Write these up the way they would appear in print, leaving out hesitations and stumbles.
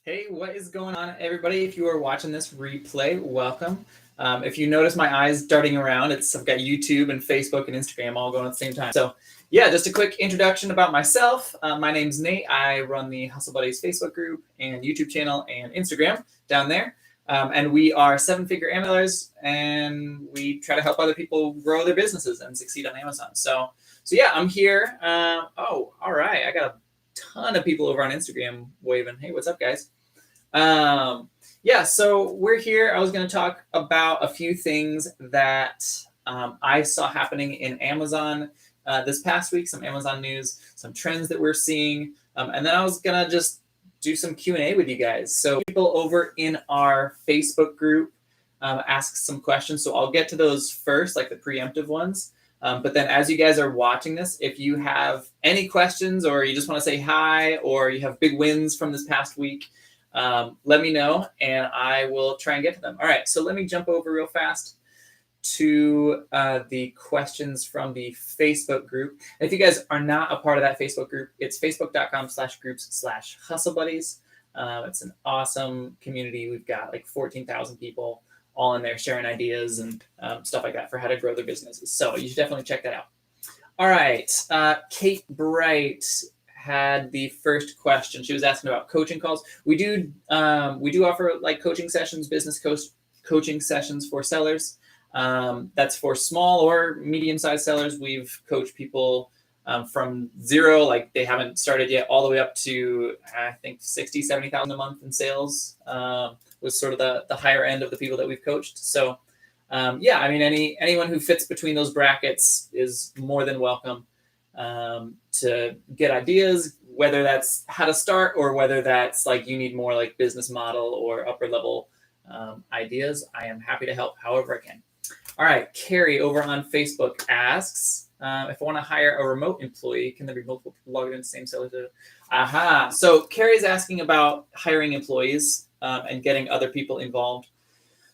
Hey, what is going on, everybody? If you are watching this replay, welcome. If you notice my eyes darting around, I've got YouTube and Facebook and Instagram all going at the same time. So yeah, just a quick introduction about myself. My name's Nate. I run the Hustle Buddies Facebook group and YouTube channel and Instagram down there. And we are seven-figure Amazoners, and we try to help other people grow their businesses and succeed on Amazon. So yeah, I'm here. Oh, all right. I got a ton of people over on Instagram waving. Hey, what's up, guys? Yeah, so we're here. I was going to talk about a few things that I saw happening in Amazon this past week, some Amazon news, some trends that we're seeing, and then I was going to just do some Q&A with you guys. So people over in our Facebook group ask some questions, so I'll get to those first, like the preemptive ones. But then as you guys are watching this, if you have any questions or you just want to say hi or you have big wins from this past week, let me know and I will try and get to them. All right, so let me jump over real fast to the questions from the Facebook group. And if you guys are not a part of that Facebook group, it's facebook.com/groups/hustlebuddies. It's an awesome community. We've got like 14,000 people all in there sharing ideas and stuff like that for how to grow their businesses. So you should definitely check that out. All right, Kate Bright had the first question. She was asking about coaching calls. We do offer like coaching sessions, business coaching sessions for sellers. That's for small or medium-sized sellers. We've coached people from zero, like they haven't started yet, all the way up to I think 60, 70,000 a month in sales. Was sort of the higher end of the people that we've coached. So yeah, I mean anyone who fits between those brackets is more than welcome to get ideas, whether that's how to start or whether that's like you need more like business model or upper level ideas. I am happy to help however I can. All right, Carrie over on Facebook asks, if I want to hire a remote employee, can there be multiple people logged in the same seller? Aha. So Carrie's asking about hiring employees and getting other people involved.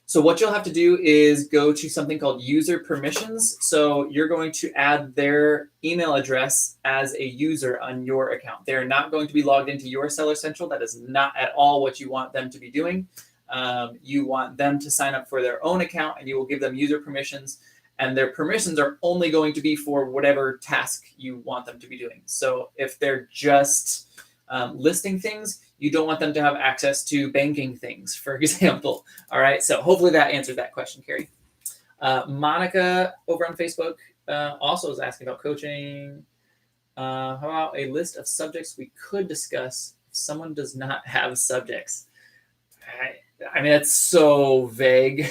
So what you'll have to do is go to something called user permissions. So you're going to add their email address as a user on your account. They're not going to be logged into your Seller Central. That is not at all what you want them to be doing. You want them to sign up for their own account, and you will give them user permissions. And their permissions are only going to be for whatever task you want them to be doing. So if they're just listing things, you don't want them to have access to banking things, for example. All right, so hopefully that answered that question, Carrie. Monica over on Facebook also is asking about coaching. How about a list of subjects we could discuss if someone does not have subjects? I mean, that's so vague,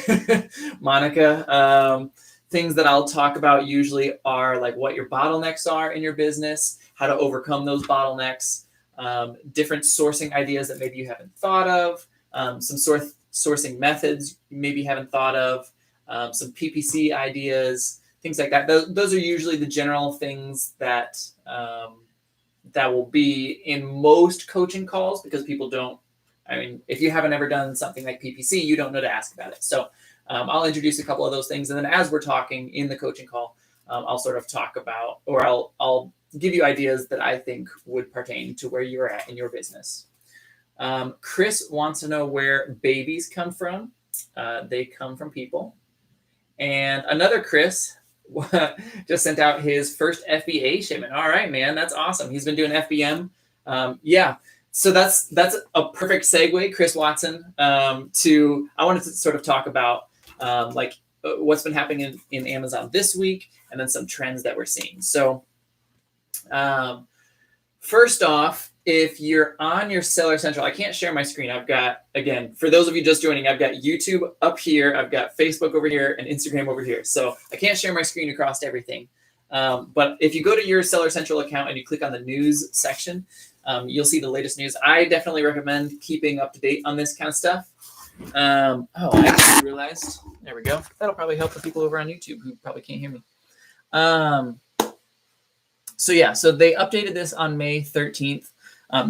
Monica. Things that I'll talk about usually are like what your bottlenecks are in your business, how to overcome those bottlenecks, different sourcing ideas that maybe you haven't thought of, some sourcing methods you maybe haven't thought of, some PPC ideas, things like that. Those are usually the general things that that will be in most coaching calls, because people don't, I mean, if you haven't ever done something like PPC, you don't know to ask about it. So I'll introduce a couple of those things. And then as we're talking in the coaching call, I'll sort of talk about, or I'll give you ideas that I think would pertain to where you're at in your business. Chris wants to know where babies come from. They come from people. And another Chris just sent out his first FBA shipment. All right, man, that's awesome. He's been doing FBM. Yeah. So that's a perfect segue, Chris Watson, to, I wanted to sort of talk about like what's been happening in Amazon this week, and then some trends that we're seeing. So first off, if you're on your Seller Central, I can't share my screen. I've got, again, for those of you just joining, I've got YouTube up here, I've got Facebook over here, and Instagram over here. So I can't share my screen across everything. But if you go to your Seller Central account and you click on the news section, you'll see the latest news. I definitely recommend keeping up to date on this kind of stuff. Oh, I just realized, there we go. That'll probably help the people over on YouTube who probably can't hear me. So yeah, so they updated this on May 13th.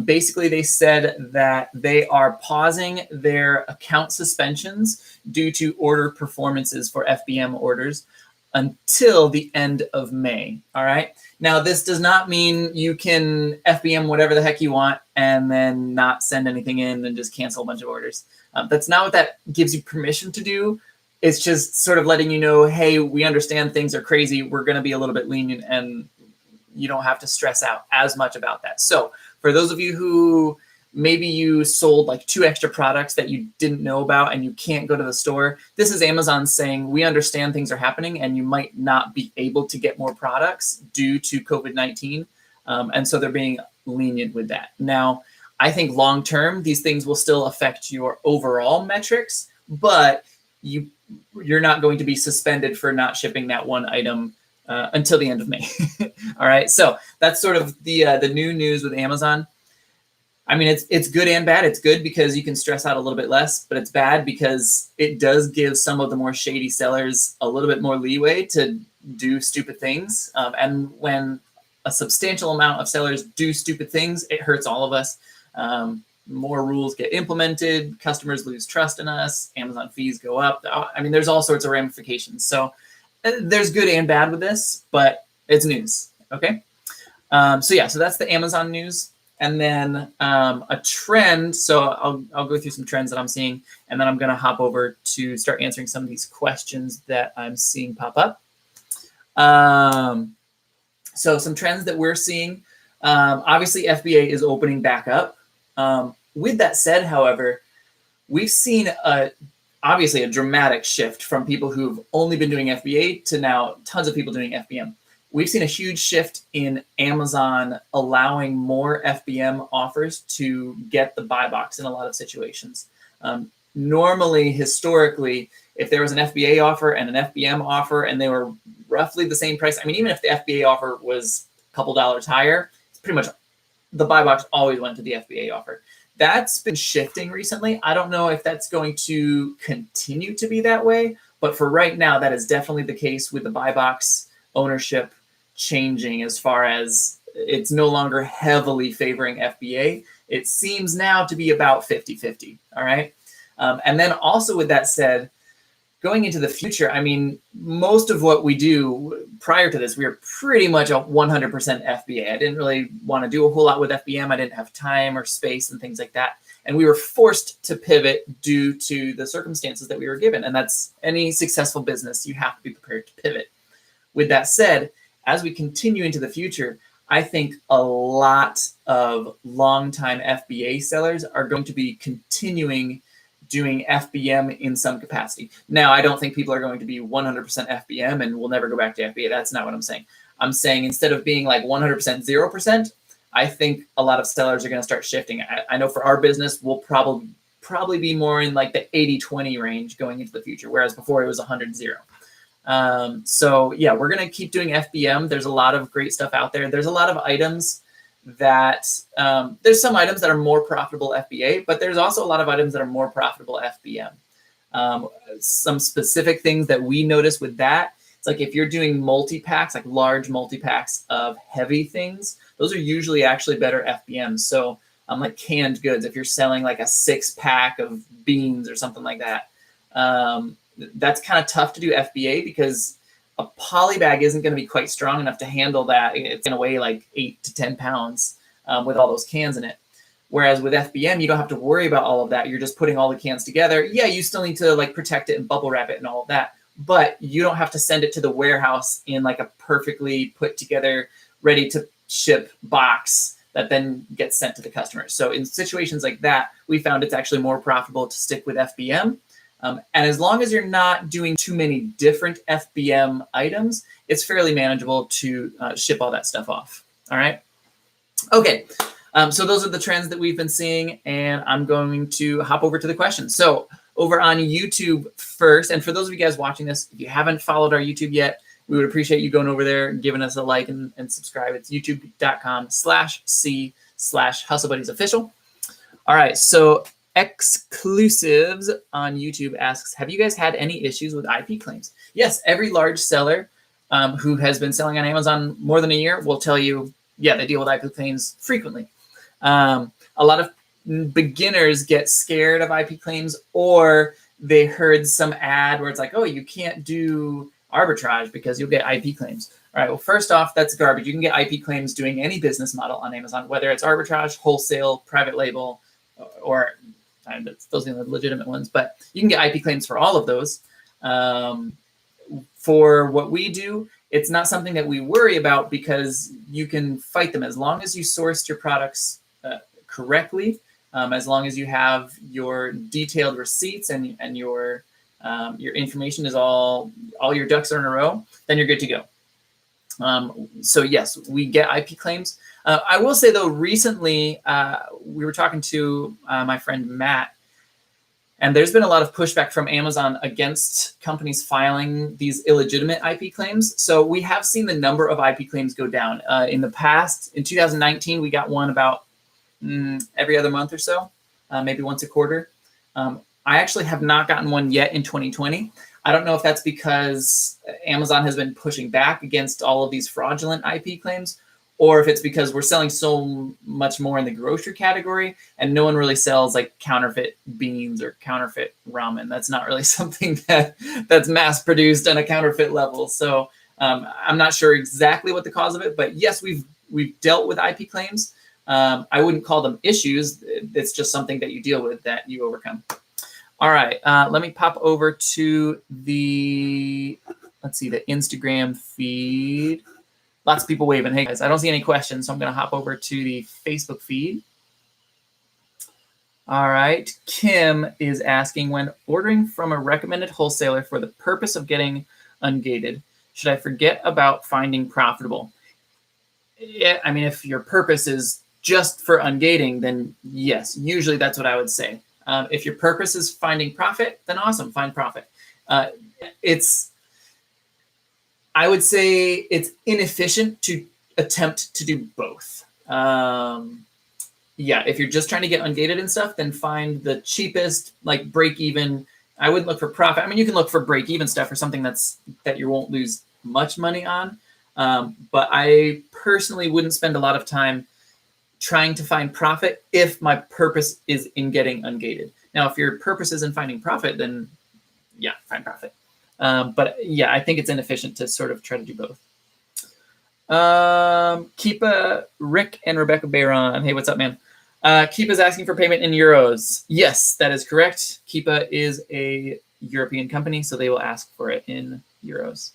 Basically, they said that they are pausing their account suspensions due to order performances for FBM orders. until the end of May. All right. Now, this does not mean you can FBM whatever the heck you want and then not send anything in and just cancel a bunch of orders. That's not what that gives you permission to do. It's just sort of letting you know, hey, we understand things are crazy. We're going to be a little bit lenient, and you don't have to stress out as much about that. So for those of you who maybe you sold like 2 extra products that you didn't know about and you can't go to the store, this is Amazon saying, we understand things are happening and you might not be able to get more products due to COVID-19. And so they're being lenient with that. Now, I think long-term, these things will still affect your overall metrics, but you're not going to be suspended for not shipping that one item until the end of May. All right, so that's sort of the new news with Amazon. I mean, it's good and bad. It's good because you can stress out a little bit less, but it's bad because it does give some of the more shady sellers a little bit more leeway to do stupid things. And when a substantial amount of sellers do stupid things, it hurts all of us. More rules get implemented, customers lose trust in us, Amazon fees go up. I mean, there's all sorts of ramifications. So there's good and bad with this, but it's news, okay? So that's the Amazon news. And then a trend, so I'll go through some trends that I'm seeing, and then I'm going to hop over to start answering some of these questions that I'm seeing pop up. So some trends that we're seeing, obviously FBA is opening back up. With that said, however, we've seen obviously a dramatic shift from people who've only been doing FBA to now tons of people doing FBM. We've seen a huge shift in Amazon allowing more FBM offers to get the buy box in a lot of situations. Normally, historically, if there was an FBA offer and an FBM offer and they were roughly the same price, I mean, even if the FBA offer was a couple dollars higher, it's pretty much the buy box always went to the FBA offer. That's been shifting recently. I don't know if that's going to continue to be that way, but for right now, that is definitely the case with the buy box ownership changing as far as it's no longer heavily favoring FBA. It seems now to be about 50-50, all right? And then also with that said, going into the future, I mean, most of what we do prior to this, we were pretty much a 100% FBA. I didn't really want to do a whole lot with FBM. I didn't have time or space and things like that. And we were forced to pivot due to the circumstances that we were given. And that's any successful business, you have to be prepared to pivot. With that said, as we continue into the future, I think a lot of longtime FBA sellers are going to be continuing doing FBM in some capacity. Now, I don't think people are going to be 100% FBM and will never go back to FBA. That's not what I'm saying. I'm saying instead of being like 100%, 0%, I think a lot of sellers are going to start shifting. I know for our business, we'll probably be more in like the 80-20 range going into the future, whereas before it was 100-0. So yeah, we're going to keep doing FBM. There's a lot of great stuff out there. There's a lot of items that, there's some items that are more profitable FBA, but there's also a lot of items that are more profitable FBM. Some specific things that we notice with that, it's like if you're doing multi-packs, like large multi-packs of heavy things, those are usually actually better FBM. So like canned goods, if you're selling like a 6-pack of beans or something like that, that's kind of tough to do FBA because a poly bag isn't going to be quite strong enough to handle that. It's going to weigh like 8 to 10 pounds with all those cans in it. Whereas with FBM, you don't have to worry about all of that. You're just putting all the cans together. Yeah, you still need to like protect it and bubble wrap it and all of that, but you don't have to send it to the warehouse in like a perfectly put together, ready to ship box that then gets sent to the customer. So in situations like that, we found it's actually more profitable to stick with FBM. And as long as you're not doing too many different FBM items, it's fairly manageable to ship all that stuff off. All right. Okay. So those are the trends that we've been seeing, and I'm going to hop over to the questions. So over on YouTube first, and for those of you guys watching this, if you haven't followed our YouTube yet, we would appreciate you going over there and giving us a like and subscribe. It's youtube.com/c/HustleBuddiesOfficial. All right. So Exclusives on YouTube asks, have you guys had any issues with IP claims? Yes, every large seller who has been selling on Amazon more than a year will tell you, yeah, they deal with IP claims frequently. A lot of beginners get scared of IP claims, or they heard some ad where it's like, oh, you can't do arbitrage because you'll get IP claims. All right, well, first off, that's garbage. You can get IP claims doing any business model on Amazon, whether it's arbitrage, wholesale, private label, or those are the legitimate ones, but you can get IP claims for all of those. For what we do, it's not something that we worry about because you can fight them as long as you sourced your products correctly, as long as you have your detailed receipts and your information is all your ducks are in a row, then you're good to go. So yes, we get IP claims. I will say though, recently we were talking to my friend Matt, and there's been a lot of pushback from Amazon against companies filing these illegitimate IP claims. So we have seen the number of IP claims go down. In the past, in 2019, we got one about every other month or so, maybe once a quarter. I actually have not gotten one yet in 2020. I don't know if that's because Amazon has been pushing back against all of these fraudulent IP claims, or if it's because we're selling so much more in the grocery category and no one really sells like counterfeit beans or counterfeit ramen. That's not really something that's mass produced on a counterfeit level. So I'm not sure exactly what the cause of it, but yes, we've dealt with IP claims. I wouldn't call them issues. It's just something that you deal with, that you overcome. All right, let me pop over to the Instagram feed. Lots of people waving. Hey guys, I don't see any questions, so I'm going to hop over to the Facebook feed. All right, Kim is asking, when ordering from a recommended wholesaler for the purpose of getting ungated, should I forget about finding profitable? Yeah, I mean, if your purpose is just for ungating, then yes, usually that's what I would say. If your purpose is finding profit, then awesome, find profit. I would say it's inefficient to attempt to do both. Yeah, if you're just trying to get ungated and stuff, then find the cheapest, like break even. I wouldn't look for profit. I mean, you can look for break even stuff or something that you won't lose much money on. But I personally wouldn't spend a lot of time trying to find profit if my purpose is in getting ungated. Now, if your purpose is in finding profit, then yeah, find profit. But yeah, I think it's inefficient to sort of try to do both. Keepa, Rick and Rebecca Bayron. Hey, what's up, man? Keepa's asking for payment in euros. Yes, that is correct. Keepa is a European company, so they will ask for it in euros.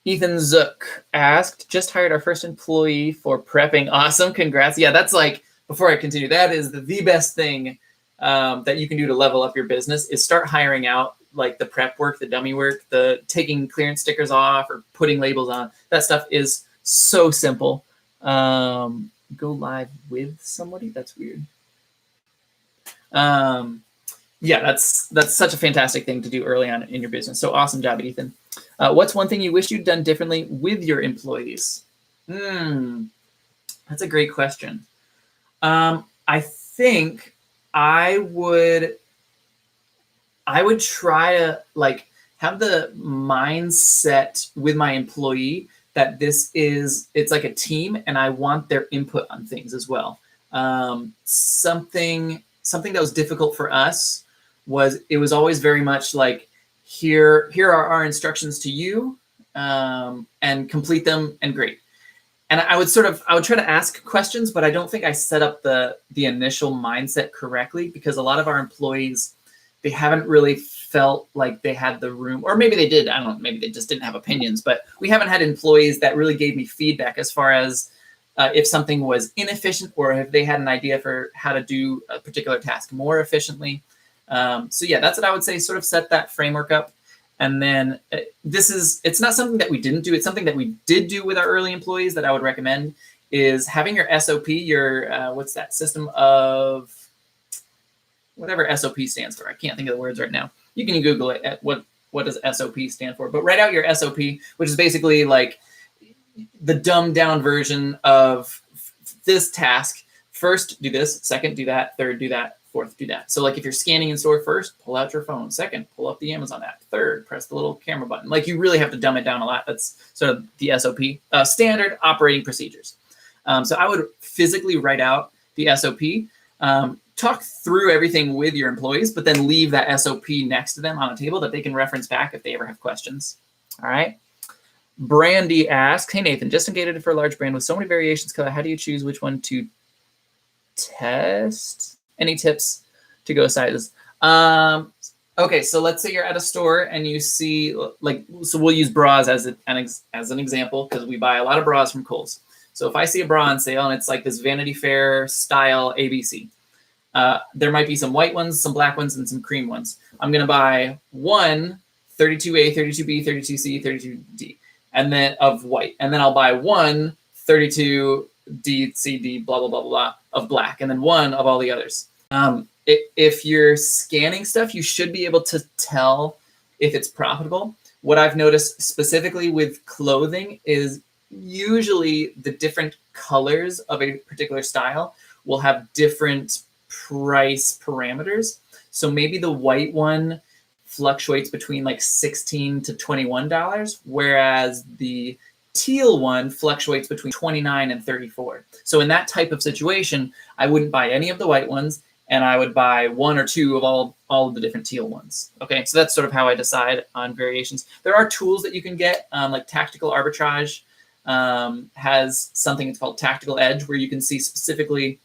Ethan Zook asked, just hired our first employee for prepping. Awesome, congrats. Yeah, that's like, before I continue, that is the best thing that you can do to level up your business is start hiring out like the prep work, the dummy work, the taking clearance stickers off or putting labels on. That stuff is so simple. Go live with somebody? That's weird. Yeah, that's such a fantastic thing to do early on in your business. So awesome job, Ethan. What's one thing you wish you'd done differently with your employees? That's a great question. I think I would try to like have the mindset with my employee that it's like a team and I want their input on things as well. Something that was difficult for us was it was always very much like, here are our instructions to you, and complete them and great. And I would try to ask questions, but I don't think I set up the initial mindset correctly because a lot of our employees, they haven't really felt like they had the room, or maybe they did. I don't know, maybe they just didn't have opinions, but we haven't had employees that really gave me feedback as far as if something was inefficient or if they had an idea for how to do a particular task more efficiently. So yeah, that's what I would say, sort of set that framework up. And then it's not something that we didn't do. It's something that we did do with our early employees that I would recommend is having your SOP, your, what's that, system of, whatever SOP stands for. I can't think of the words right now. You can Google it at what does SOP stand for, but write out your SOP, which is basically like the dumbed down version of this task. First, do this. Second, do that. Third, do that. Fourth, do that. So like if you're scanning in store, first, pull out your phone. Second, pull up the Amazon app. Third, press the little camera button. Like you really have to dumb it down a lot. That's sort of the SOP, standard operating procedures. So I would physically write out the SOP, talk through everything with your employees, but then leave that SOP next to them on a table that they can reference back if they ever have questions. All right. Brandy asks, hey, Nathan, just Ungated for a large brand with so many variations. How do you choose which one to test? Any tips to go sizes? Okay, so let's say you're at a store and you see, so we'll use bras as an example because we buy a lot of bras from Kohl's. So if I see a bra on sale and it's like this Vanity Fair style ABC, there might be some white ones, some black ones, and some cream ones. I'm going to buy one 32A, 32B, 32C, 32D, and then of white. And then I'll buy one 32D, CD, blah, blah, blah, blah, of black, and then one of all the others. If you're scanning stuff, you should be able to tell if it's profitable. What I've noticed specifically with clothing is usually the different colors of a particular style will have different price parameters. So maybe the white one fluctuates between like $16 to $21, whereas the teal one fluctuates between $29 and $34. So in that type of situation, I wouldn't buy any of the white ones, and I would buy one or two of all of the different teal ones. Okay, so that's sort of how I decide on variations. There are tools that you can get, like Tactical Arbitrage has something it's called Tactical Edge, where you can see specifically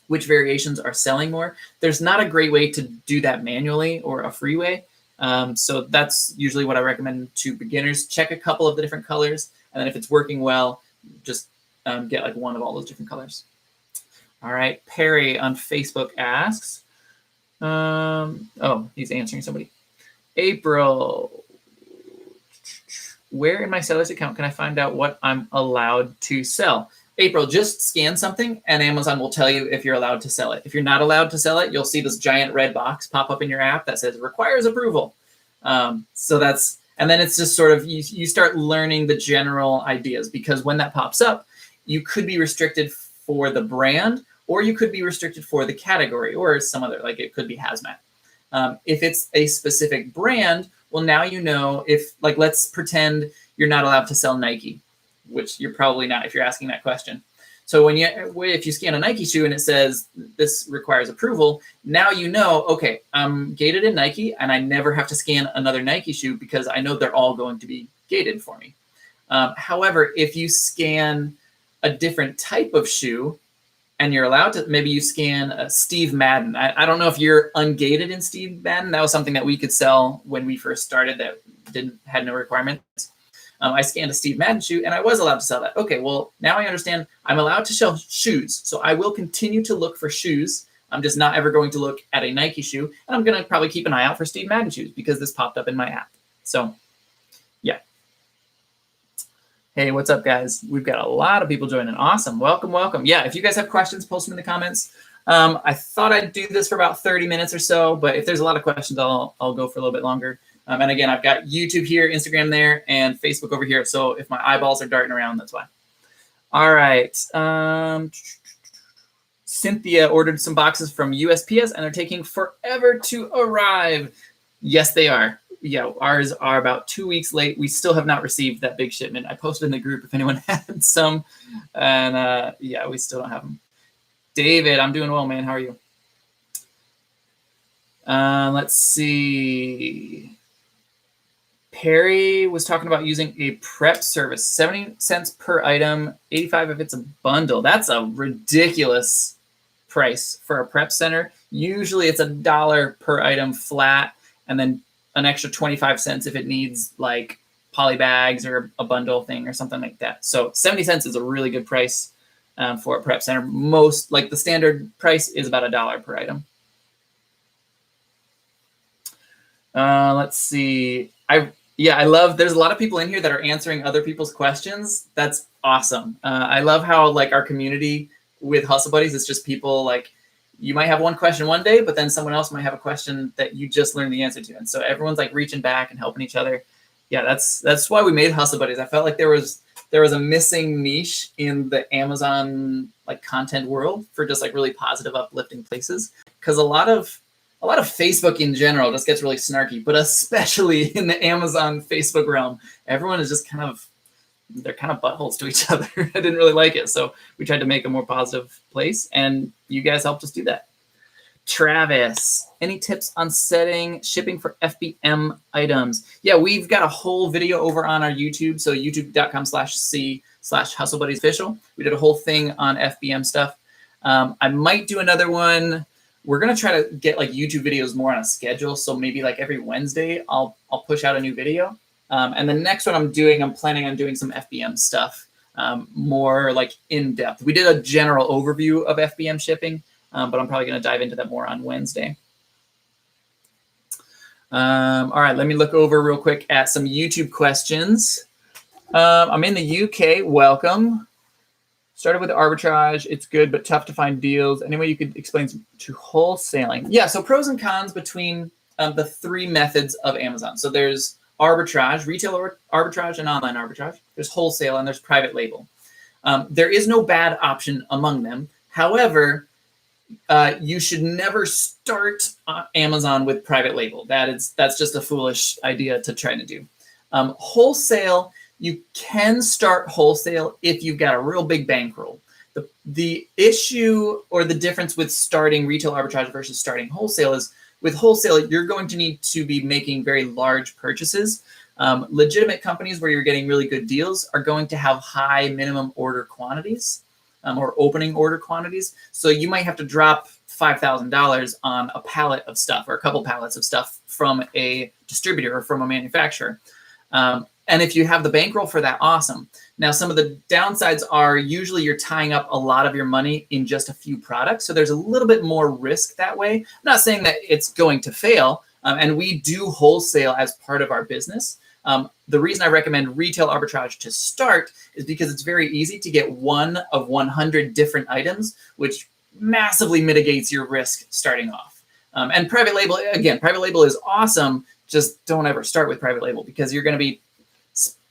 which variations are selling more. There's not a great way to do that manually or a free way. So that's usually what I recommend to beginners. Check a couple of the different colors, and then if it's working well, just get like one of all those different colors. All right, Perry on Facebook asks, oh, he's answering somebody. April, where in my seller's account can I find out what I'm allowed to sell? April, just scan something and Amazon will tell you if you're allowed to sell it. If you're not allowed to sell it, you'll see this giant red box pop up in your app that says requires approval. So that's, and then it's just sort of, you start learning the general ideas, because when that pops up, you could be restricted for the brand, or you could be restricted for the category, or some other, like it could be hazmat. If it's a specific brand, well, now you know if, like, let's pretend you're not allowed to sell Nike, which you're probably not if you're asking that question. So if you scan a Nike shoe and it says this requires approval, now you know, okay, I'm gated in Nike and I never have to scan another Nike shoe because I know they're all going to be gated for me. However, if you scan a different type of shoe and you're allowed to, maybe you scan a Steve Madden. I don't know if you're ungated in Steve Madden. That was something that we could sell when we first started that had no requirements. I scanned a Steve Madden shoe and I was allowed to sell that. Okay, well, now I understand I'm allowed to sell shoes. So I will continue to look for shoes. I'm just not ever going to look at a Nike shoe. And I'm going to probably keep an eye out for Steve Madden shoes because this popped up in my app. So, yeah. Hey, what's up, guys? We've got a lot of people joining. Awesome. Welcome, welcome. Yeah, if you guys have questions, post them in the comments. I thought I'd do this for about 30 minutes or so, but if there's a lot of questions, I'll go for a little bit longer. And again, I've got YouTube here, Instagram there, and Facebook over here. So if my eyeballs are darting around, that's why. All right. Cynthia ordered some boxes from USPS, and they're taking forever to arrive. Yes, they are. Yeah, ours are about 2 weeks late. We still have not received that big shipment. I posted in the group if anyone had some. And yeah, we still don't have them. David, I'm doing well, man. How are you? Let's see. Perry was talking about using a prep service, 70 cents per item, 85 if it's a bundle. That's a ridiculous price for a prep center. Usually it's $1 per item flat, and then an extra 25 cents if it needs like poly bags or a bundle thing or something like that. So 70 cents is a really good price for a prep center. Most, like the standard price is about $1 per item. Let's see. I love, there's a lot of people in here that are answering other people's questions. That's awesome. I love how like our community with Hustle Buddies is just people like, you might have one question one day, but then someone else might have a question that you just learned the answer to. And so everyone's like reaching back and helping each other. Yeah, that's why we made Hustle Buddies. I felt like there was a missing niche in the Amazon like content world for just like really positive, uplifting places. Because a lot of Facebook in general just gets really snarky, but especially in the Amazon Facebook realm, everyone is just they're kind of buttholes to each other. I didn't really like it. So we tried to make a more positive place, and you guys helped us do that. Travis, any tips on setting shipping for FBM items? Yeah, we've got a whole video over on our YouTube. So youtube.com/c/HustleBuddiesOfficial. We did a whole thing on FBM stuff. I might do another one. We're gonna try to get like YouTube videos more on a schedule. So maybe like every Wednesday, I'll push out a new video. And the next one I'm planning on doing some FBM stuff, more like in depth. We did a general overview of FBM shipping. But I'm probably going to dive into that more on Wednesday. All right, let me look over real quick at some YouTube questions. I'm in the UK. Welcome. Started with arbitrage. It's good, but tough to find deals. Any way you could explain to wholesaling? Yeah, so pros and cons between the three methods of Amazon. So there's arbitrage, retail arbitrage, and online arbitrage. There's wholesale, and there's private label. There is no bad option among them. However, you should never start Amazon with private label. That's just a foolish idea to try to do. Wholesale, you can start wholesale if you've got a real big bankroll. The issue or the difference with starting retail arbitrage versus starting wholesale is with wholesale, you're going to need to be making very large purchases. Legitimate companies where you're getting really good deals are going to have high minimum order quantities. Or opening order quantities. So you might have to drop $5,000 on a pallet of stuff or a couple pallets of stuff from a distributor or from a manufacturer. And if you have the bankroll for that, awesome. Now, some of the downsides are usually you're tying up a lot of your money in just a few products. So there's a little bit more risk that way. I'm not saying that it's going to fail. And we do wholesale as part of our business. The reason I recommend retail arbitrage to start is because it's very easy to get one of 100 different items, which massively mitigates your risk starting off. And private label, again, private label is awesome. Just don't ever start with private label because you're going to be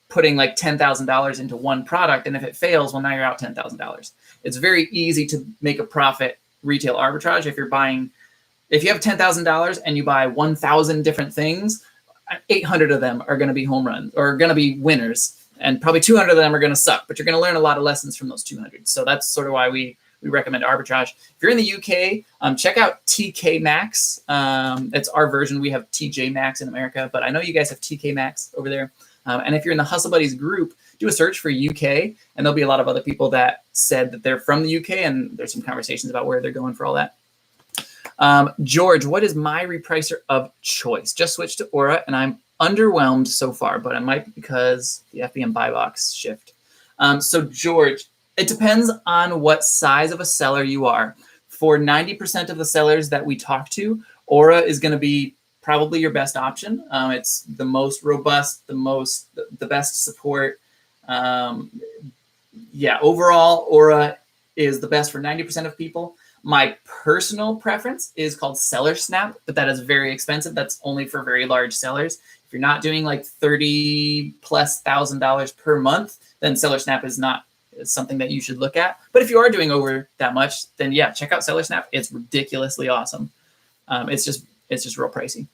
putting like $10,000 into one product. And if it fails, well, now you're out $10,000. It's very easy to make a profit retail arbitrage. If you have $10,000 and you buy 1,000 different things, 800 of them are going to be home runs or going to be winners, and probably 200 of them are going to suck, but you're going to learn a lot of lessons from those 200. So that's sort of why we recommend arbitrage. If you're in the UK, check out TK Maxx. It's our version. We have TJ Maxx in America, but I know you guys have TK Maxx over there. And if you're in the Hustle Buddies group, do a search for UK, and there'll be a lot of other people that said that they're from the UK, and there's some conversations about where they're going for all that. George, what is my repricer of choice? Just switched to Aura, and I'm underwhelmed so far, but it might be because the FBM buy box shift. So George, it depends on what size of a seller you are. For 90% of the sellers that we talk to, Aura is going to be probably your best option. It's the most robust, the best support. Overall, Aura is the best for 90% of people. My personal preference is called Seller Snap, but that is very expensive. That's only for very large sellers. If you're not doing like $30,000+ per month, then Seller Snap is not something that you should look at. But if you are doing over that much, then yeah, check out Seller Snap. It's ridiculously awesome. It's just real pricey.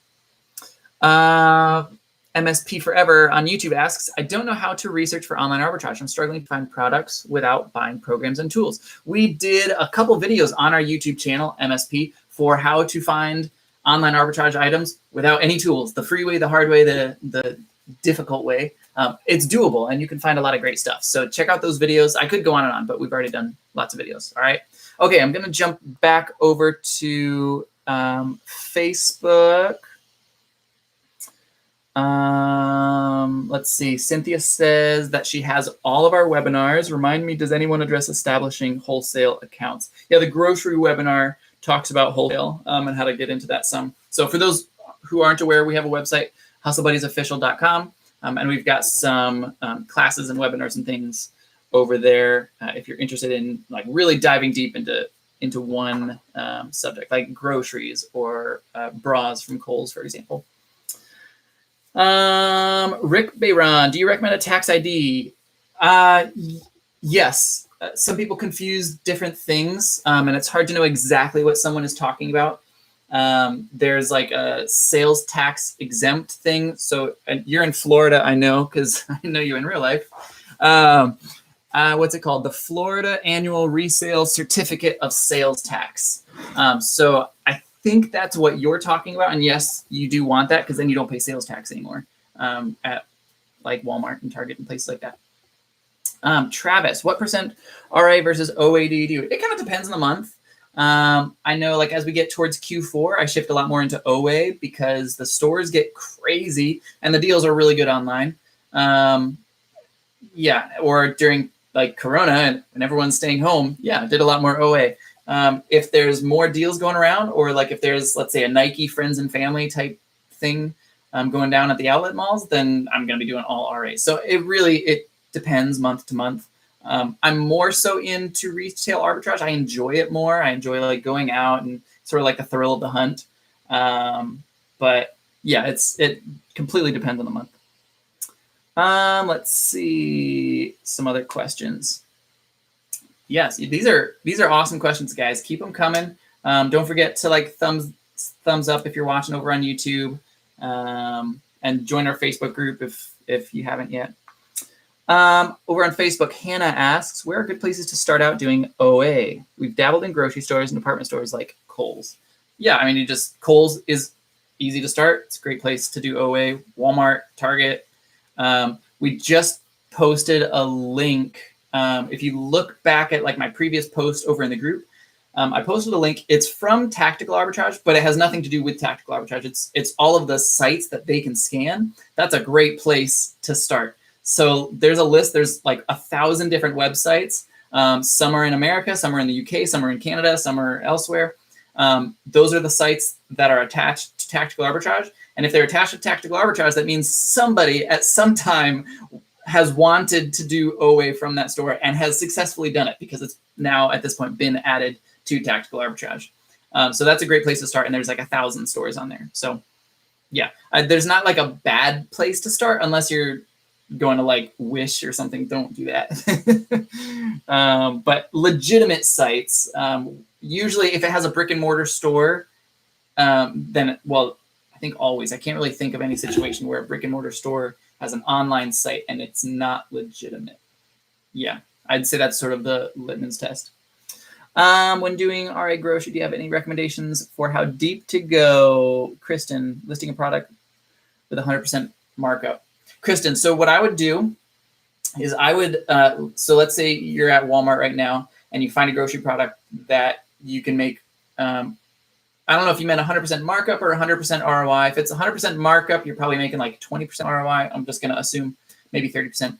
MSP Forever on YouTube asks, I don't know how to research for online arbitrage. I'm struggling to find products without buying programs and tools. We did a couple videos on our YouTube channel, MSP, for how to find online arbitrage items without any tools. The free way, the hard way, the difficult way. It's doable, and you can find a lot of great stuff. So check out those videos. I could go on and on, but we've already done lots of videos. All right. Okay, I'm going to jump back over to Facebook. Let's see. Cynthia says that she has all of our webinars. Remind me, does anyone address establishing wholesale accounts? Yeah, the grocery webinar talks about wholesale and how to get into that some. So for those who aren't aware, we have a website, hustlebuddiesofficial.com, and we've got some classes and webinars and things over there if you're interested in like really diving deep into one subject, like groceries or bras from Kohl's, for example. Rick Bayron, do you recommend a tax ID? Yes. Some people confuse different things, and it's hard to know exactly what someone is talking about. There's like a sales tax exempt thing. So you're in Florida, I know, because I know you in real life. What's it called? The Florida Annual Resale Certificate of Sales Tax. So I think that's what you're talking about. And yes, you do want that because then you don't pay sales tax anymore at like Walmart and Target and places like that. Travis, what percent RA versus OA do you do? It kind of depends on the month. I know like as we get towards Q4, I shift a lot more into OA because the stores get crazy and the deals are really good online. Yeah, or during like Corona and everyone's staying home, yeah, I did a lot more OA. If there's more deals going around, or like if there's, let's say, a Nike friends and family type thing going down at the outlet malls, then I'm going to be doing all RA. So it depends month to month. I'm more so into retail arbitrage. I enjoy it more. I enjoy like going out and sort of like the thrill of the hunt. But yeah, it completely depends on the month. Let's see some other questions. Yes, these are awesome questions, guys. Keep them coming. Don't forget to like thumbs up if you're watching over on YouTube, and join our Facebook group if you haven't yet. Over on Facebook, Hannah asks, where are good places to start out doing OA? We've dabbled in grocery stores and department stores like Kohl's. Yeah, I mean, Kohl's is easy to start. It's a great place to do OA. Walmart, Target. We just posted a link. If you look back at like my previous post over in the group, I posted a link. It's from Tactical Arbitrage, but it has nothing to do with Tactical Arbitrage. It's all of the sites that they can scan. That's a great place to start. So there's a list. There's like 1,000 different websites. Some are in America, some are in the UK, some are in Canada, some are elsewhere. Those are the sites that are attached to Tactical Arbitrage. And if they're attached to Tactical Arbitrage, that means somebody at some time has wanted to do OA from that store and has successfully done it because it's now at this point been added to Tactical Arbitrage. So that's a great place to start. And there's like 1,000 stores on there. So yeah, there's not like a bad place to start unless you're going to like Wish or something. Don't do that. But legitimate sites, usually if it has a brick and mortar store, then, well, I think always, I can't really think of any situation where a brick and mortar store has an online site and it's not legitimate. Yeah, I'd say that's sort of the litmus test. When doing RA grocery, do you have any recommendations for how deep to go? Kristen, listing a product with 100% markup. Kristen, so what I would do is so let's say you're at Walmart right now and you find a grocery product that you can make, I don't know if you meant 100% markup or 100% ROI. If it's 100% markup, you're probably making like 20% ROI. I'm just going to assume maybe 30%.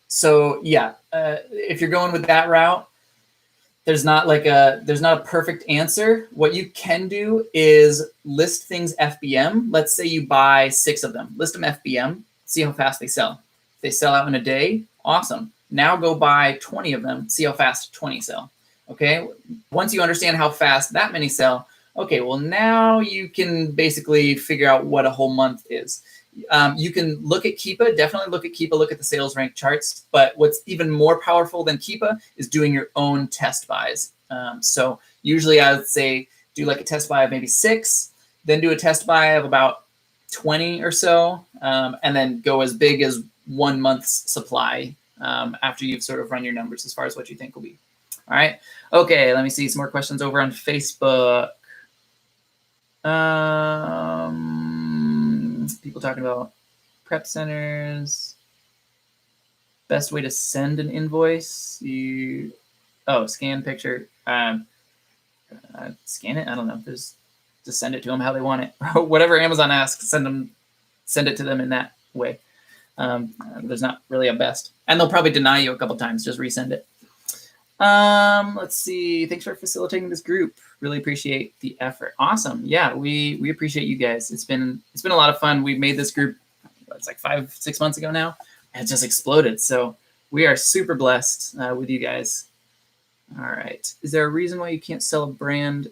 So yeah, if you're going with that route, there's not a perfect answer. What you can do is list things FBM. Let's say you buy 6 of them, list them FBM, see how fast they sell. If they sell out in a day, awesome. Now go buy 20 of them, see how fast 20 sell. Okay, once you understand how fast that many sell, okay, well now you can basically figure out what a whole month is. You can look at Keepa, definitely look at Keepa, look at the sales rank charts, but what's even more powerful than Keepa is doing your own test buys. So usually I would say do like a test buy of maybe 6, then do a test buy of about 20 or so, and then go as big as 1 month's supply after you've sort of run your numbers as far as what you think will be. All right. Okay, let me see some more questions over on Facebook. People talking about prep centers. Best way to send an invoice. Scan picture. Scan it. I don't know. Just send it to them how they want it. Whatever Amazon asks, send it to them in that way. There's not really a best, and they'll probably deny you a couple times. Just resend it. Let's see. Thanks for facilitating this group. Really appreciate the effort. Awesome. Yeah, we appreciate you guys. It's been a lot of fun. We made this group, it's like 5-6 months ago now. And it just exploded. So we are super blessed with you guys. All right. Is there a reason why you can't sell a brand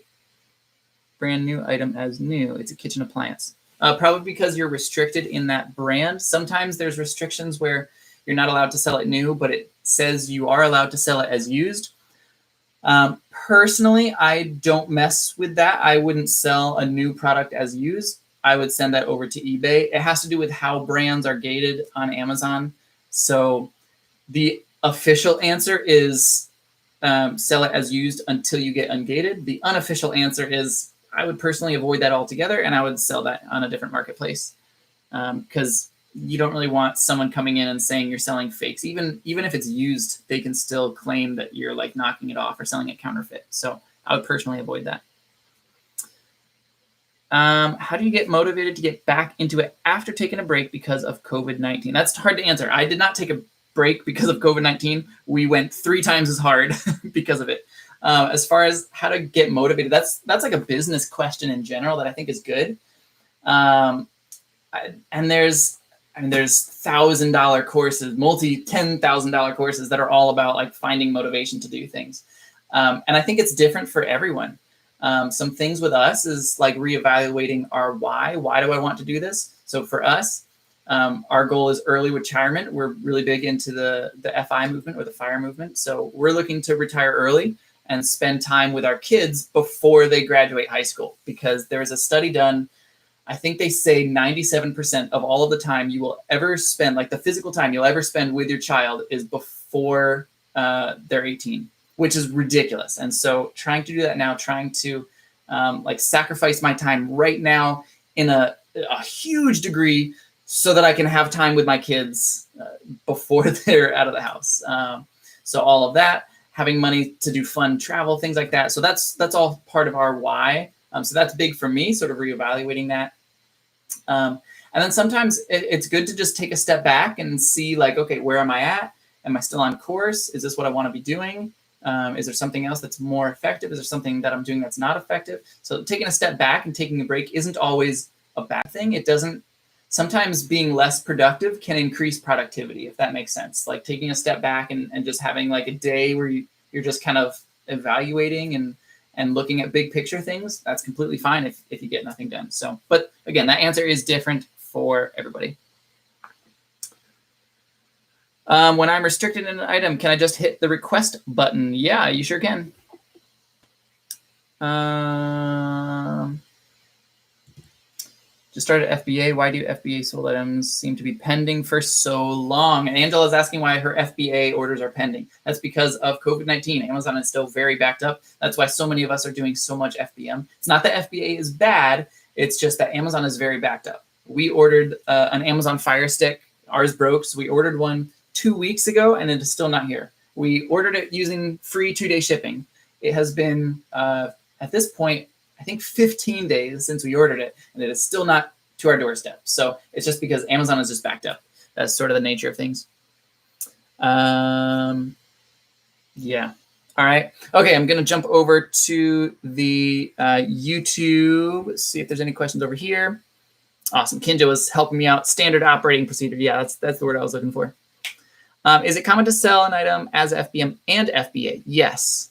new item as new? It's a kitchen appliance. Probably because you're restricted in that brand. Sometimes there's restrictions where you're not allowed to sell it new, but it says you are allowed to sell it as used. Personally, I don't mess with that. I wouldn't sell a new product as used. I would send that over to eBay. It has to do with how brands are gated on Amazon. So the official answer is sell it as used until you get ungated? The unofficial answer is I would personally avoid that altogether, and I would sell that on a different marketplace, because you don't really want someone coming in and saying you're selling fakes. Even if it's used, they can still claim that you're like knocking it off or selling it counterfeit. So I would personally avoid that. How do you get motivated to get back into it after taking a break because of COVID-19? That's hard to answer. I did not take a break because of COVID-19. We went 3 times as hard because of it. As far as how to get motivated, that's like a business question in general that I think is good. And there's $1,000 courses, $10,000 courses that are all about like finding motivation to do things. And I think it's different for everyone. Some things with us is like reevaluating our why. Why do I want to do this? So for us, our goal is early retirement. We're really big into the FI movement or the FIRE movement. So we're looking to retire early and spend time with our kids before they graduate high school, because there is a study done. I think they say 97% of all of the time you will ever spend, like the physical time you'll ever spend with your child, is before they're 18, which is ridiculous. And so trying to do that now, trying to like sacrifice my time right now in a huge degree so that I can have time with my kids before they're out of the house. So all of that, having money to do fun travel, things like that. So that's all part of our why. So that's big for me, sort of reevaluating that. And then sometimes it's good to just take a step back and see like, okay, where am I at? Am I still on course? Is this what I want to be doing? Is there something else that's more effective? Is there something that I'm doing that's not effective? So taking a step back and taking a break isn't always a bad thing. It doesn't. Sometimes being less productive can increase productivity, if that makes sense. Like taking a step back and just having like a day where you're just kind of evaluating and looking at big picture things, that's completely fine if you get nothing done. So, but again, that answer is different for everybody. When I'm restricted in an item, can I just hit the request button? Yeah, you sure can. Just started FBA. Why do FBA sold items seem to be pending for so long? And Angela's asking why her FBA orders are pending. That's because of COVID-19. Amazon is still very backed up. That's why so many of us are doing so much FBM. It's not that FBA is bad. It's just that Amazon is very backed up. We ordered an Amazon Fire Stick. Ours broke, so we ordered one 2 weeks ago, and it is still not here. We ordered it using free 2-day shipping. It has been, at this point, I think 15 days since we ordered it, and it is still not to our doorstep. So it's just because Amazon is just backed up. That's sort of the nature of things. Yeah. All right. Okay, I'm going to jump over to the YouTube, see if there's any questions over here. Awesome. Kinja was helping me out. Standard operating procedure. Yeah, that's the word I was looking for. Is it common to sell an item as FBM and FBA? Yes.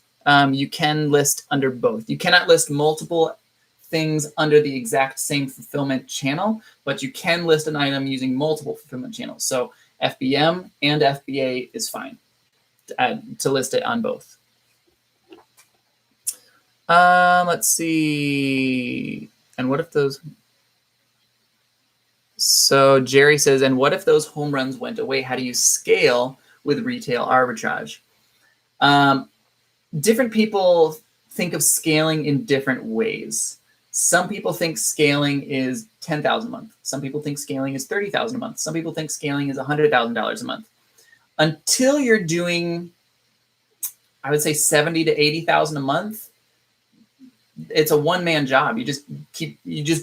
You can list under both. You cannot list multiple things under the exact same fulfillment channel, but you can list an item using multiple fulfillment channels. So FBM and FBA is fine to list it on both. Let's see. And what if those... So Jerry says, and what if those home runs went away? How do you scale with retail arbitrage? Different people think of scaling in different ways. Some people think scaling is $10,000 a month. Some people think scaling is $30,000 a month. Some people think scaling is $100,000 a month. Until you're doing, I would say $70,000 to $80,000 a month, it's a one-man job. You just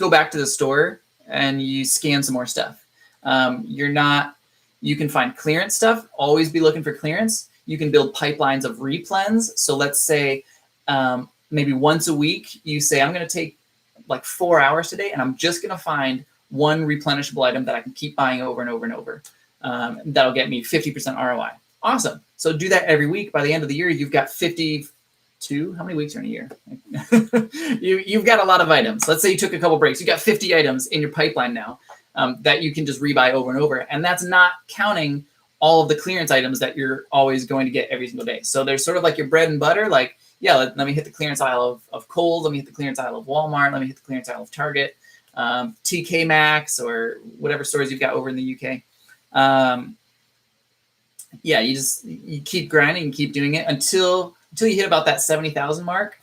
go back to the store and you scan some more stuff. You can find clearance stuff. Always be looking for clearance. You can build pipelines of replens. So let's say maybe once a week, you say, I'm going to take like 4 hours today, and I'm just going to find one replenishable item that I can keep buying over and over and over. That'll get me 50% ROI. Awesome. So do that every week. By the end of the year, you've got 52. How many weeks are in a year? You've got a lot of items. Let's say you took a couple breaks. You got 50 items in your pipeline now that you can just rebuy over and over. And that's not counting all of the clearance items that you're always going to get every single day. So there's sort of like your bread and butter, like, yeah, let me hit the clearance aisle of Kohl's, let me hit the clearance aisle of Walmart, let me hit the clearance aisle of Target, TK Maxx, or whatever stores you've got over in the UK. Yeah, you keep grinding and keep doing it until until you hit about that 70,000 mark,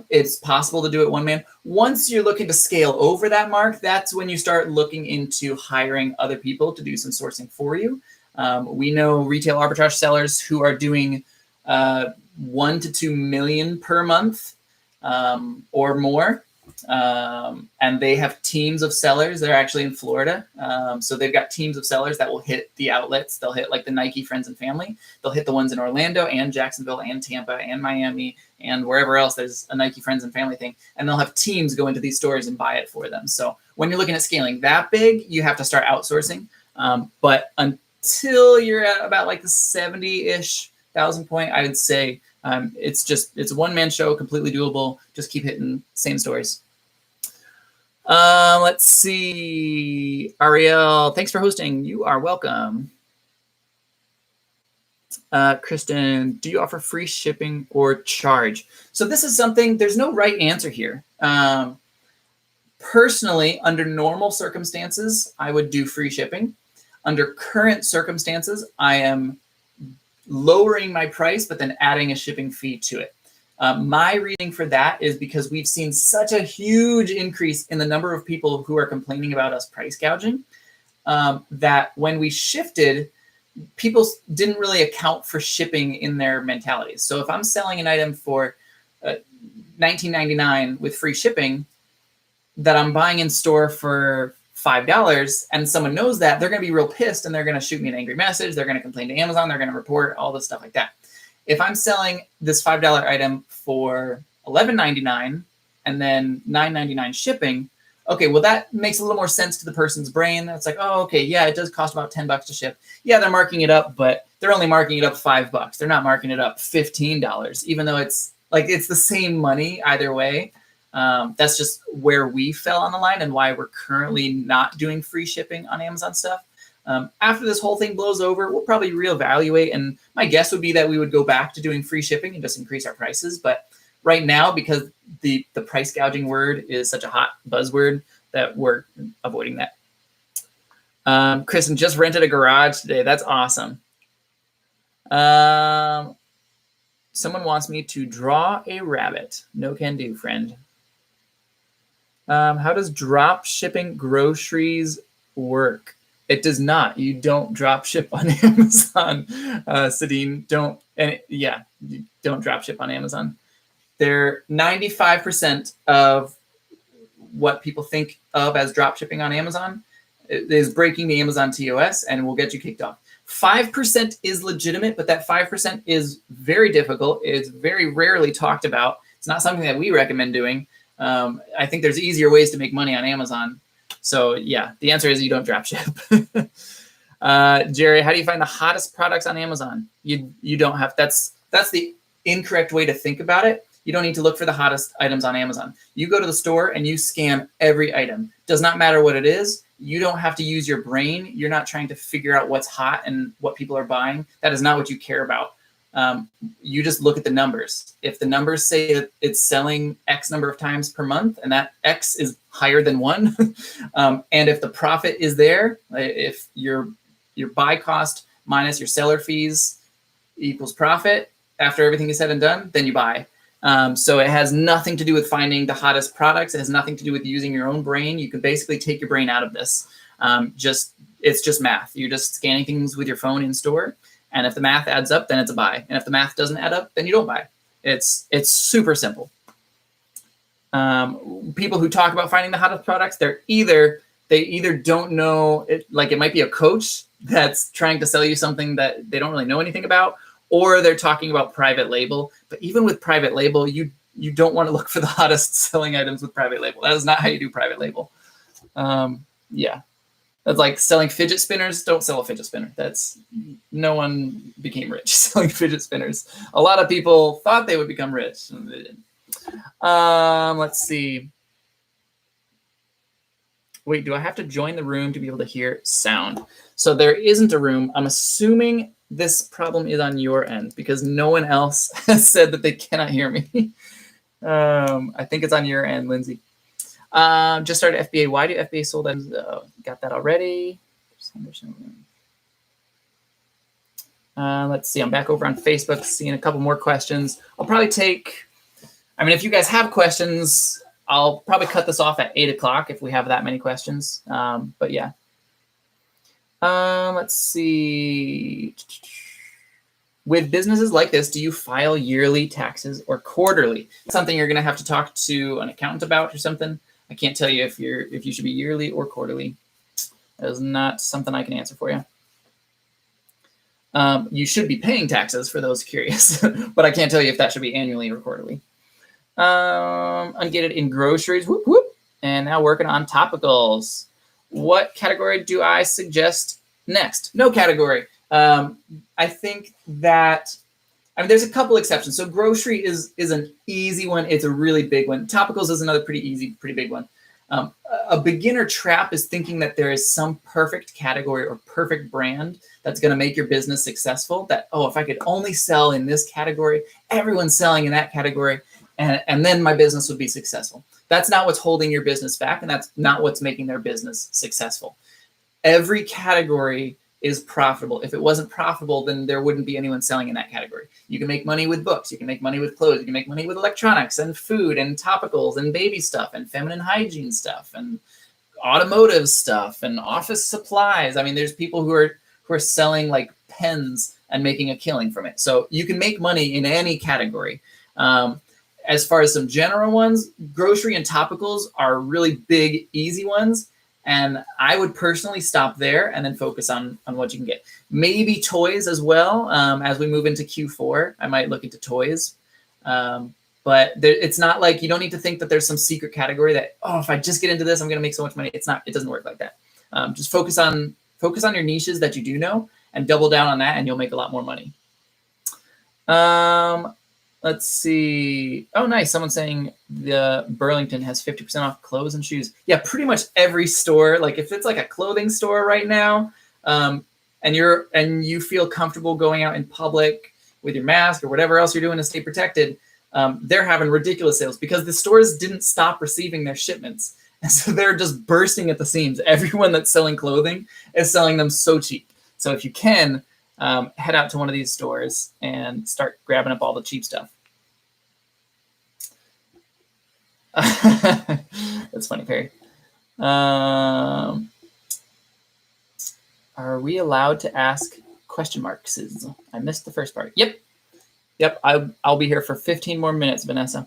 it's possible to do it one man. Once you're looking to scale over that mark, that's when you start looking into hiring other people to do some sourcing for you. We know retail arbitrage sellers who are doing 1 to 2 million per month or more. And they have teams of sellers. They're actually in Florida. So they've got teams of sellers that will hit the outlets. They'll hit like the Nike Friends and Family. They'll hit the ones in Orlando and Jacksonville and Tampa and Miami and wherever else there's a Nike Friends and Family thing. And they'll have teams go into these stores and buy it for them. So when you're looking at scaling that big, you have to start outsourcing. But until you're at about like the 70-ish thousand point, I would say it's a one-man show, completely doable. Just keep hitting same stories. Let's see. Ariel, thanks for hosting. You are welcome. Kristen, do you offer free shipping or charge? So this is something, there's no right answer here. Personally, under normal circumstances, I would do free shipping. Under current circumstances, I am lowering my price, but then adding a shipping fee to it. My reasoning for that is because we've seen such a huge increase in the number of people who are complaining about us price gouging that when we shifted, people didn't really account for shipping in their mentalities. So if I'm selling an item for $19.99 with free shipping that I'm buying in store for $5 and someone knows that, they're going to be real pissed and they're going to shoot me an angry message. They're going to complain to Amazon. They're going to report all this stuff like that. If I'm selling this $5 item for $11.99 and then $9.99 shipping, okay, well, that makes a little more sense to the person's brain. It's like, oh, okay, yeah, it does cost about $10 to ship. Yeah, they're marking it up, but they're only marking it up $5. They're not marking it up $15, even though it's the same money either way. That's just where we fell on the line and why we're currently not doing free shipping on Amazon stuff. After this whole thing blows over, we'll probably reevaluate. And my guess would be that we would go back to doing free shipping and just increase our prices. But right now, because the price gouging word is such a hot buzzword, that we're avoiding that. Kristen just rented a garage today. That's awesome. Someone wants me to draw a rabbit. No can do, friend. How does drop shipping groceries work? It does not. You don't drop ship on Amazon. Sadine, you don't drop ship on Amazon. They're 95% of what people think of as drop shipping on Amazon is breaking the Amazon TOS and will get you kicked off. 5% is legitimate, but that 5% is very difficult. It's very rarely talked about. It's not something that we recommend doing. I think there's easier ways to make money on Amazon. So yeah, the answer is you don't drop ship. Jerry, how do you find the hottest products on Amazon? You don't have, that's the incorrect way to think about it. You don't need to look for the hottest items on Amazon. You go to the store and you scan every item. Does not matter what it is. You don't have to use your brain. You're not trying to figure out what's hot and what people are buying. That is not what you care about. You just look at the numbers. If the numbers say that it's selling X number of times per month and that X is higher than 1, and if the profit is there, if your buy cost minus your seller fees equals profit after everything is said and done, then you buy. So it has nothing to do with finding the hottest products. It has nothing to do with using your own brain. You can basically take your brain out of this. It's just math. You're just scanning things with your phone in store. And if the math adds up, then it's a buy. And if the math doesn't add up, then you don't buy. It's super simple. People who talk about finding the hottest products, they either don't know it, like it might be a coach that's trying to sell you something that they don't really know anything about, or they're talking about private label. But even with private label, you don't want to look for the hottest selling items with private label. That is not how you do private label. Yeah. That's like selling fidget spinners. Don't sell a fidget spinner. No one became rich selling fidget spinners. A lot of people thought they would become rich, and they didn't. Let's see. Wait, do I have to join the room to be able to hear sound? So there isn't a room. I'm assuming this problem is on your end because no one else has said that they cannot hear me. I think it's on your end, Lindsay. Just started FBA. Why do FBA sold items? Got that already. Let's see. I'm back over on Facebook, seeing a couple more questions. I'll probably take, I mean, if you guys have questions, I'll probably cut this off at 8 o'clock if we have that many questions. But yeah. Let's see. With businesses like this, do you file yearly taxes or quarterly? Something you're going to have to talk to an accountant about or something. I can't tell you if you should be yearly or quarterly. That is not something I can answer for you. You should be paying taxes for those curious, but I can't tell you if that should be annually or quarterly. Ungated in groceries, whoop, whoop. And now working on topicals. What category do I suggest next? No category. I think that, I mean, there's a couple exceptions. So grocery is an easy one. It's a really big one. Topicals is another pretty easy, pretty big one. A beginner trap is thinking that there is some perfect category or perfect brand that's going to make your business successful. That, oh, if I could only sell in this category, everyone's selling in that category, and then my business would be successful. That's not what's holding your business back, and that's not what's making their business successful. Every category is profitable. If it wasn't profitable, then there wouldn't be anyone selling in that category. You can make money with books. You can make money with clothes. You can make money with electronics and food and topicals and baby stuff and feminine hygiene stuff and automotive stuff and office supplies. I mean, there's people who are selling like pens and making a killing from it. So you can make money in any category. As far as some general ones, grocery and topicals are really big, easy ones. And I would personally stop there and then focus on what you can get. Maybe toys as well. As we move into Q4, I might look into toys. But it's not like, you don't need to think that there's some secret category that, oh, if I just get into this, I'm going to make so much money. It's not, it doesn't work like that. Just focus on your niches that you do know and double down on that, and you'll make a lot more money. Let's see. Oh, nice. Someone's saying the Burlington has 50% off clothes and shoes. Yeah, pretty much every store. Like if it's like a clothing store right now, and you feel comfortable going out in public with your mask or whatever else you're doing to stay protected, they're having ridiculous sales because the stores didn't stop receiving their shipments. And so they're just bursting at the seams. Everyone that's selling clothing is selling them so cheap. So if you can, head out to one of these stores and start grabbing up all the cheap stuff. That's funny, Perry. Are we allowed to ask question marks? I missed the first part. Yep. I'll be here for 15 more minutes, Vanessa.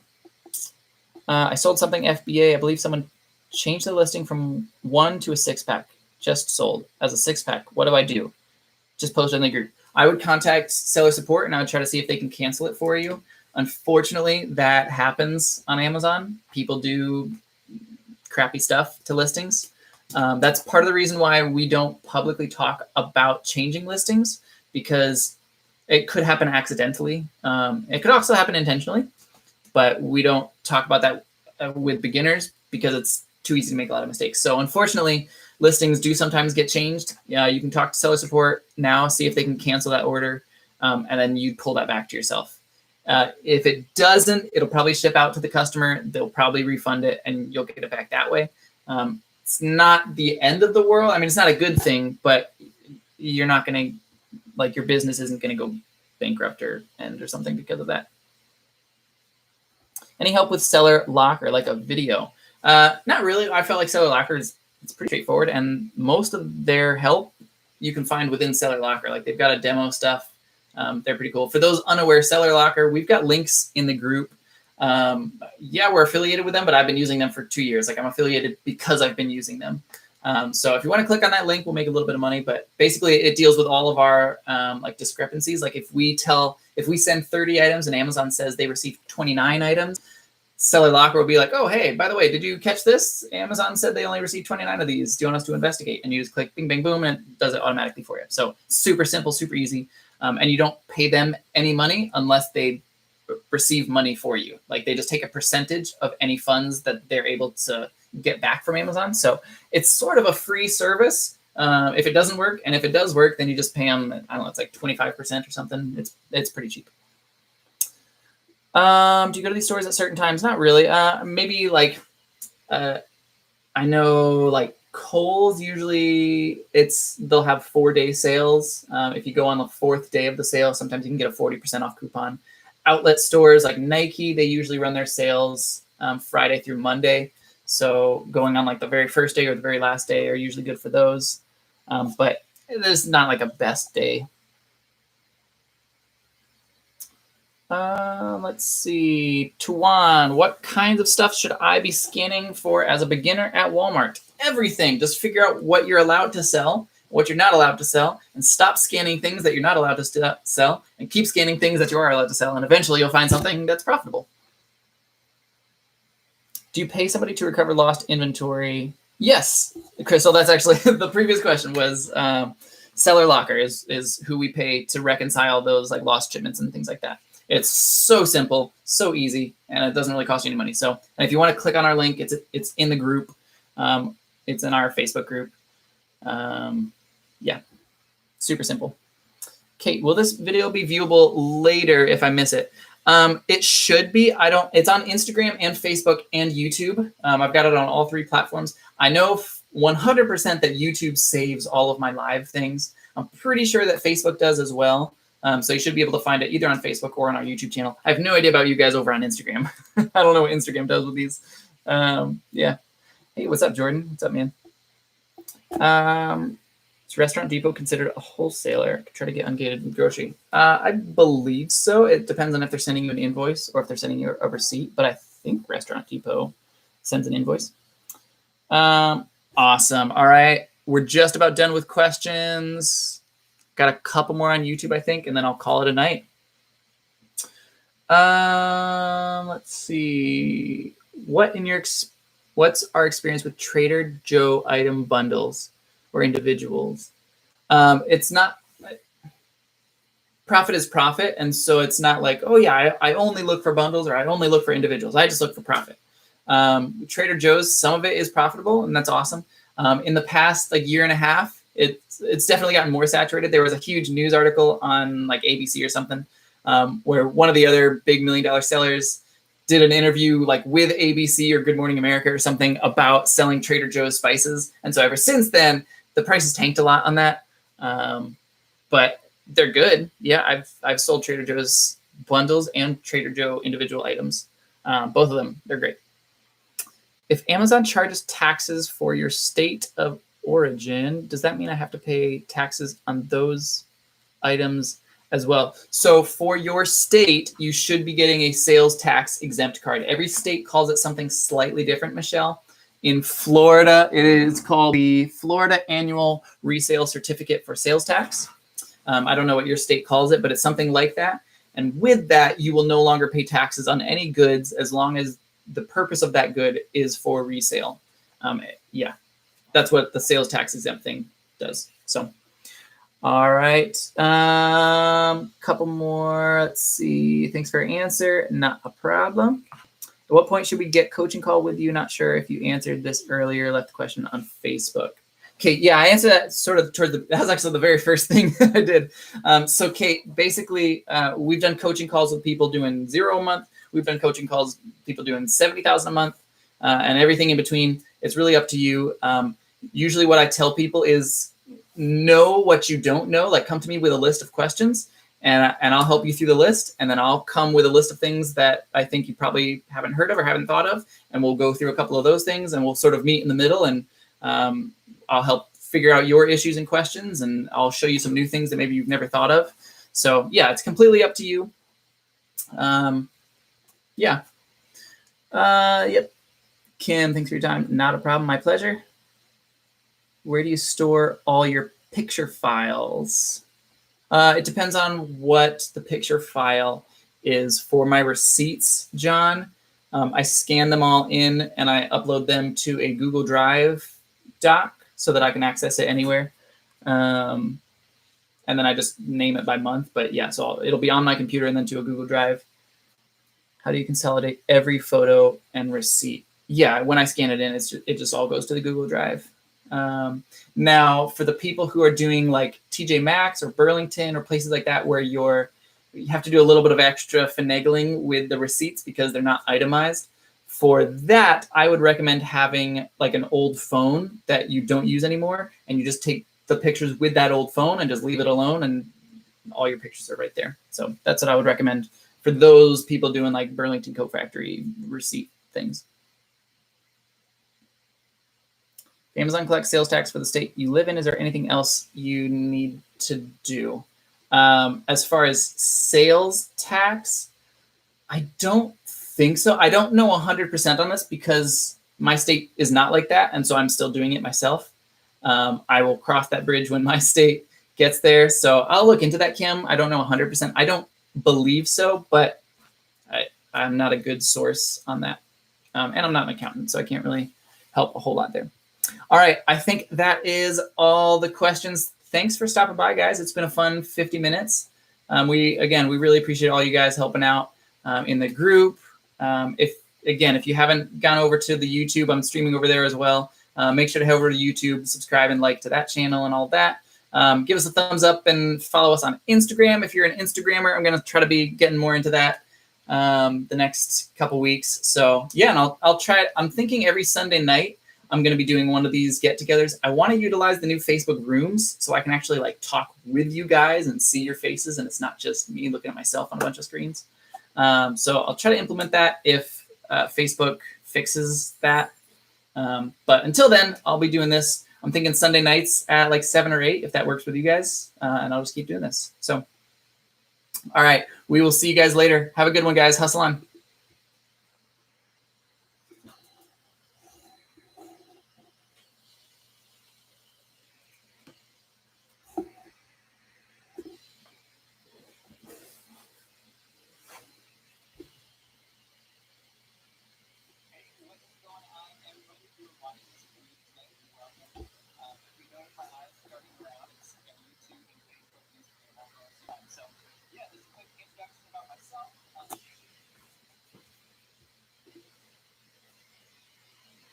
I sold something FBA. I believe someone changed the listing from 1 to a 6-pack. Just sold as a 6-pack. What do I do? Just post it in the group. I would contact seller support and I would try to see if they can cancel it for you. Unfortunately, that happens on Amazon. People do crappy stuff to listings. That's part of the reason why we don't publicly talk about changing listings, because it could happen accidentally. It could also happen intentionally, but we don't talk about that with beginners because it's too easy to make a lot of mistakes. So unfortunately, listings do sometimes get changed. You can talk to seller support now, see if they can cancel that order, and then you pull that back to yourself. If it doesn't, it'll probably ship out to the customer. They'll probably refund it and you'll get it back that way. It's not the end of the world. I mean, it's not a good thing, but you're not going to, like, your business isn't going to go bankrupt or end or something because of that. Any help with Seller Locker, like a video? Not really. I felt like Seller Locker it's pretty straightforward, and most of their help you can find within Seller Locker. Like, they've got a demo stuff. They're pretty cool. For those unaware, Seller Locker, we've got links in the group. Yeah, we're affiliated with them, but I've been using them for 2 years. Like, I'm affiliated because I've been using them. So if you want to click on that link, we'll make a little bit of money. But basically, it deals with all of our like discrepancies. Like if we send 30 items and Amazon says they received 29 items, Seller Locker will be like, oh, hey, by the way, did you catch this? Amazon said they only received 29 of these. Do you want us to investigate? And you just click bing, bing, boom, and it does it automatically for you. So super simple, super easy. And you don't pay them any money unless they receive money for you. Like, they just take a percentage of any funds that they're able to get back from Amazon. So it's sort of a free service if it doesn't work. And if it does work, then you just pay them, I don't know, it's like 25% or something. It's pretty cheap. Do you go to these stores at certain times? Not really. Maybe like, I know like Kohl's usually they'll have 4-day sales. If you go on the 4th day of the sale, sometimes you can get a 40% off coupon. Outlet stores like Nike, they usually run their sales Friday through Monday. So going on like the very first day or the very last day are usually good for those. But there's not like a best day. Let's see. Tuan, what kinds of stuff should I be scanning for as a beginner at Walmart? Everything. Just figure out what you're allowed to sell, what you're not allowed to sell, and stop scanning things that you're not allowed to sell, and keep scanning things that you are allowed to sell, and eventually you'll find something that's profitable. Do you pay somebody to recover lost inventory? Yes, Crystal, that's actually the previous question was seller locker is who we pay to reconcile those like lost shipments and things like that. It's so simple, so easy, and it doesn't really cost you any money. So if you want to click on our link, it's in the group. It's in our Facebook group. Yeah, super simple. Kate, will this video be viewable later if I miss it? It should be. It's on Instagram and Facebook and YouTube. I've got it on all 3 platforms. I know 100% that YouTube saves all of my live things. I'm pretty sure that Facebook does as well. So you should be able to find it either on Facebook or on our YouTube channel. I have no idea about you guys over on Instagram. I don't know what Instagram does with these. Yeah. Hey, what's up, Jordan? What's up, man? Is Restaurant Depot considered a wholesaler? Try to get ungated with grocery. I believe so. It depends on if they're sending you an invoice or if they're sending you a receipt, but I think Restaurant Depot sends an invoice. Awesome. All right. We're just about done with questions. Got a couple more on YouTube, I think, and then I'll call it a night. Let's see. What's our experience with Trader Joe item bundles or individuals? It's not, profit is profit. And so it's not like, oh yeah, I only look for bundles or I only look for individuals. I just look for profit. Trader Joe's, some of it is profitable and that's awesome. In the past like year and a half, it's definitely gotten more saturated. There was a huge news article on like ABC or something where one of the other big $1 million sellers did an interview like with ABC or Good Morning America or something about selling Trader Joe's spices. And so ever since then, the prices tanked a lot on that. But they're good. Yeah, I've sold Trader Joe's bundles and Trader Joe individual items. Both of them, they're great. If Amazon charges taxes for your state of origin, does that mean I have to pay taxes on those items as well? So for your state, you should be getting a sales tax exempt card. Every state calls it something slightly different, Michelle. In Florida, it is called the Florida Annual Resale Certificate for Sales Tax. I don't know what your state calls it, but it's something like that. And with that, you will no longer pay taxes on any goods as long as the purpose of that good is for resale. Yeah, that's what the sales tax exempt thing does. So, all right. Couple more. Let's see. Thanks for your answer. Not a problem. At what point should we get coaching call with you? Not sure if you answered this earlier. Left the question on Facebook. Kate, yeah, I answered that sort of that was actually the very first thing I did. So Kate, basically, we've done coaching calls with people doing $0 a month. We've done coaching calls, people doing $70,000 a month, and everything in between. It's really up to you. Usually what I tell people is know what you don't know. Like come to me with a list of questions and I'll help you through the list. And then I'll come with a list of things that I think you probably haven't heard of or haven't thought of. And we'll go through a couple of those things and we'll sort of meet in the middle and I'll help figure out your issues and questions and I'll show you some new things that maybe you've never thought of. So yeah, it's completely up to you. Yeah. Yep. Kim, thanks for your time. Not a problem. My pleasure. Where do you store all your picture files? It depends on what the picture file is. For my receipts, John, I scan them all in and I upload them to a Google Drive doc so that I can access it anywhere. And then I just name it by month. But yeah, so it'll be on my computer and then to a Google Drive. How do you consolidate every photo and receipt? Yeah, when I scan it in, it just all goes to the Google Drive. Now, for the people who are doing like TJ Maxx or Burlington or places like that where you have to do a little bit of extra finagling with the receipts because they're not itemized. For that, I would recommend having like an old phone that you don't use anymore, and you just take the pictures with that old phone and just leave it alone, and all your pictures are right there. So that's what I would recommend for those people doing like Burlington Coat Factory receipt things. Amazon collects sales tax for the state you live in. Is there anything else you need to do? As far as sales tax, I don't think so. I don't know 100% on this because my state is not like that, and so I'm still doing it myself. I will cross that bridge when my state gets there. So I'll look into that, Kim. I don't know 100%. I don't believe so, but I'm not a good source on that. And I'm not an accountant, so I can't really help a whole lot there. All right, I think that is all the questions. Thanks for stopping by, guys. It's been a fun 50 minutes. We really appreciate all you guys helping out in the group. If you haven't gone over to the YouTube, I'm streaming over there as well. Make sure to head over to YouTube, subscribe and like to that channel and all that. Give us a thumbs up and follow us on Instagram. If you're an Instagrammer, I'm going to try to be getting more into that the next couple weeks. So yeah, and I'll try it. I'm thinking every Sunday night, I'm going to be doing one of these get-togethers. I want to utilize the new Facebook rooms so I can actually like talk with you guys and see your faces, and it's not just me looking at myself on a bunch of screens. So I'll try to implement that if Facebook fixes that. But until then, I'll be doing this. I'm thinking Sunday nights at like 7 or 8, if that works with you guys. And I'll just keep doing this. So, all right, we will see you guys later. Have a good one, guys. Hustle on.